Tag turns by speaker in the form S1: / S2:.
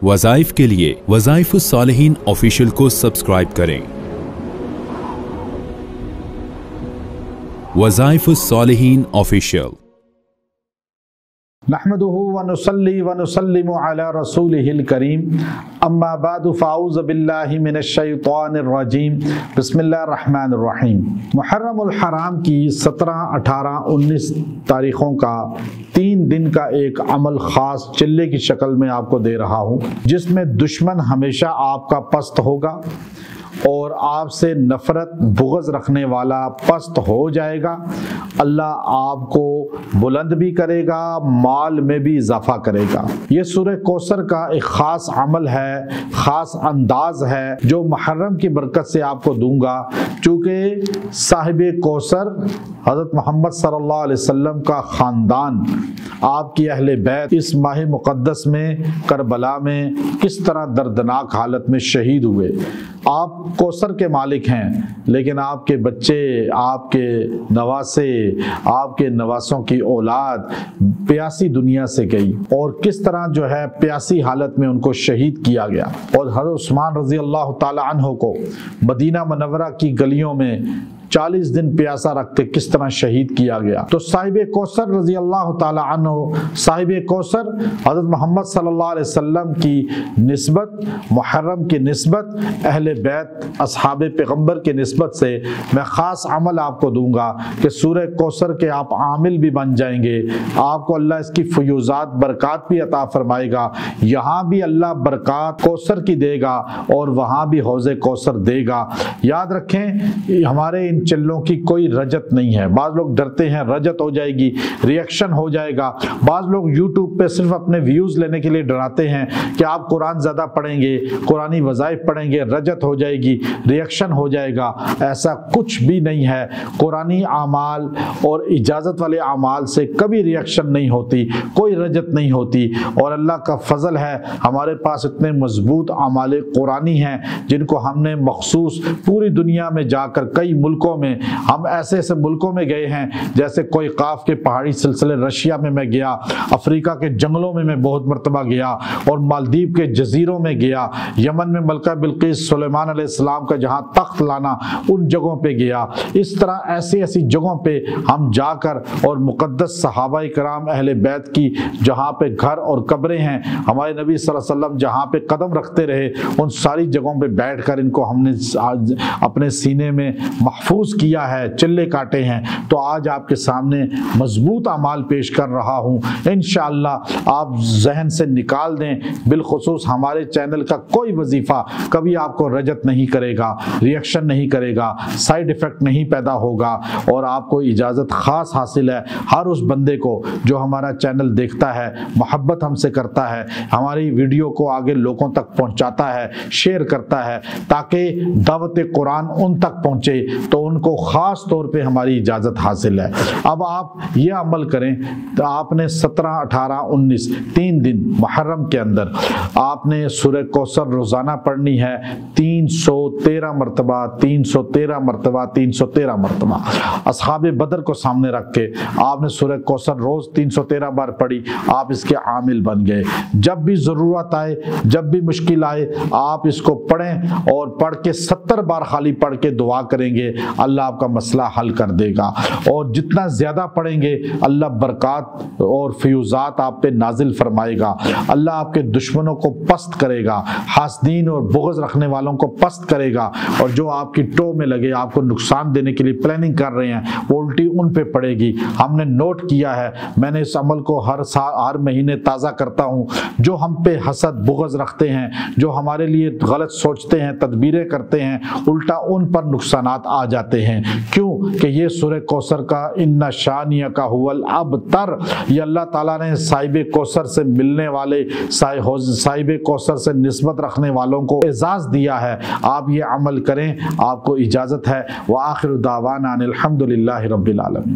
S1: वज़ाइफ के लिए वज़ाइफुस सालिहीन ऑफिशियल को सब्सक्राइब करें। वज़ाइफुस सालिहीन ऑफिशियल।
S2: नहमदुहु व नुसल्ली व नुसल्लिमु अला रसूलिहिल करीम, अम्मा बादु फ़ाऊज़ु बिल्लाहि मिनश शैतानिर रजीम, बिस्मिल्लाहिर रहमानिर रहीम। मुहर्रमुल हराम की 17, 18, 19 तारीख़ों का 3 दिन का एक अमल ख़ास चिल्ले की शक्ल में आपको दे रहा हूँ, जिसमें दुश्मन हमेशा आपका पस्त होगा और आपसे नफ़रत बुग़्ज़ रखने वाला पस्त हो जाएगा। अल्लाह आपको बुलंद भी करेगा, माल में भी इजाफ़ा करेगा। ये सूरह कौसर का एक ख़ास अमल है, ख़ास अंदाज है जो मुहर्रम की बरकत से आपको दूंगा, चूँकि साहिबे कौसर हज़रत मोहम्मद सल्लल्लाहु अलैहि वसल्लम का ख़ानदान, आपकी अहले बैत इस माह मुक़द्दस में करबला में किस तरह दर्दनाक हालत में शहीद हुए। आप कौसर के मालिक हैं, लेकिन आपके बच्चे, आपके नवासे, आपके नवासों की औलाद प्यासी दुनिया से गई और किस तरह जो है प्यासी हालत में उनको शहीद किया गया। और हज़रत उस्मान रज़ी अल्लाह ताला अन्हु को मदीना मुनव्वरा की गलियों में 40 दिन प्यासा रखते किस तरह शहीद किया गया। तो साहिबे कौसर रज़ी अल्लाह ताला अन्हु, साहिबे कौसर हज़रत मोहम्मद सल्लल्लाहु अलैहि वसल्लम की निस्बत, मुहर्रम की निस्बत, अहले बैत असहाबे पैगम्बर की निस्बत से मैं ख़ास अमल आपको दूंगा कि सूरह कौसर के आप आमिल भी बन जाएंगे। आपको अल्लाह इसकी फयूज़ात बरक़ात भी अता फरमाएगा। यहाँ भी अल्लाह बरक़ात कौसर की देगा और वहाँ भी हौज़े कौसर देगा। याद रखें, हमारे इन चिल्लों की कोई रजत नहीं है। बाज़ लोग डरते हैं रजत हो जाएगी, रिएक्शन हो जाएगा। बाज़ लोग यूट्यूब पे सिर्फ अपने व्यूज़ लेने के लिए डराते हैं कि आप कुरान ज़्यादा पढ़ेंगे, कुरानी वज़ाइफ पढ़ेंगे, रजत हो जाएगी, रिएक्शन हो जाएगा। ऐसा कुछ भी नहीं है। कुरानी आमाल और इजाज़त वाले आमाल से कभी रिएक्शन नहीं होती, कोई रजत नहीं होती। और अल्लाह का फजल है, हमारे पास इतने मजबूत आमाल कुरानी हैं जिनको हमने मखसूस पूरी दुनिया में जाकर कई मुल्कों में, हम ऐसे ऐसे मुल्कों में गए हैं जैसे कोई काफ के पहाड़ी सिलसिले, रशिया में मैं गया, अफ्रीका के जंगलों में मैं बहुत मरतबा गया और मालदीव के जजीरों में गया, यमन में मलका बिल्किस सुलेमान अलैहिस्सलाम का जहाँ तख्त लाना, उन जगहों पे गया। इस तरह ऐसी ऐसी जगहों पे हम जाकर और मुक़द्दस सहाबाए कराम अहले बैत की जहाँ पे घर और कब्रें हैं, हमारे नबी सल्लल्लाहु अलैहि वसल्लम जहाँ पे कदम रखते रहे, उन सारी जगहों पे बैठकर इनको हमने आज अपने सीने में महफूज किया है, चिल्ले काटे हैं। तो आज आपके सामने मजबूत अमाल पेश कर रहा हूँ। इंशाअल्लाह आप जहन से निकाल दें, बिलखुसूस हमारे चैनल का कोई वजीफ़ा कभी आपको रजत नहीं करेगा, रिएक्शन नहीं करेगा, साइड इफ़ेक्ट नहीं पैदा होगा। और आपको इजाज़त ख़ास हासिल है हर उस बंदे को जो हमारा चैनल देखता है, मोहब्बत हमसे करता है, हमारी वीडियो को आगे लोगों तक पहुँचाता है, शेयर करता है, ताकि दावत कुरान उन तक पहुँचे, तो उनको ख़ास तौर पे हमारी इजाज़त हासिल है। अब आप ये अमल करें, तो आपने 17, 18, 19 3 दिन मुहर्रम के अंदर आपने सूरह कौसर रोज़ाना पढ़नी है 313 मरतबा, 313 मरतबा, 313 मरतबा। असहाबे बदर को सामने रख के आपने सूरह कौसर रोज़ 313 बार पढ़ी, आप इसके आमिल बन गए। जब भी ज़रूरत आए, जब भी मुश्किल आए, आप इसको पढ़ें और पढ़ के 70 बार खाली पढ़ के दुआ करेंगे, अल्लाह आपका मसला हल कर देगा। और जितना ज़्यादा पढ़ेंगे अल्लाह बरक़ात और फ़यूज़ात आप पे नाजिल फरमाएगा। अल्लाह आपके दुश्मनों को पस्त करेगा, हासदीन और बुग़्ज़ रखने वालों को पस्त करेगा। और जो आपकी टो में लगे, आपको नुकसान देने के लिए प्लानिंग कर रहे हैं, वो उल्टी उन पे पड़ेगी। हमने नोट किया है, मैंने इस अमल को हर महीने ताज़ा करता हूँ। जो हम पे हसद बुग़्ज़ रखते हैं, जो हमारे लिए गलत सोचते हैं, तदबीरें करते हैं, उल्टा उन पर नुकसानात आ जाते हैं। क्यों कि ये सूरह कौसर का इन्ना शानिया का हुवल अबतर, ये अल्लाह ताला ने साहिबे कौसर से मिलने वाले, साहिबे कौसर से निस्बत रखने वालों को एजाज़ दिया है। आप ये अमल करें, आपको इजाज़त है। व आखिर दावाना अनिल हम्दुलिल्लाहि रब्बिल आलमीन।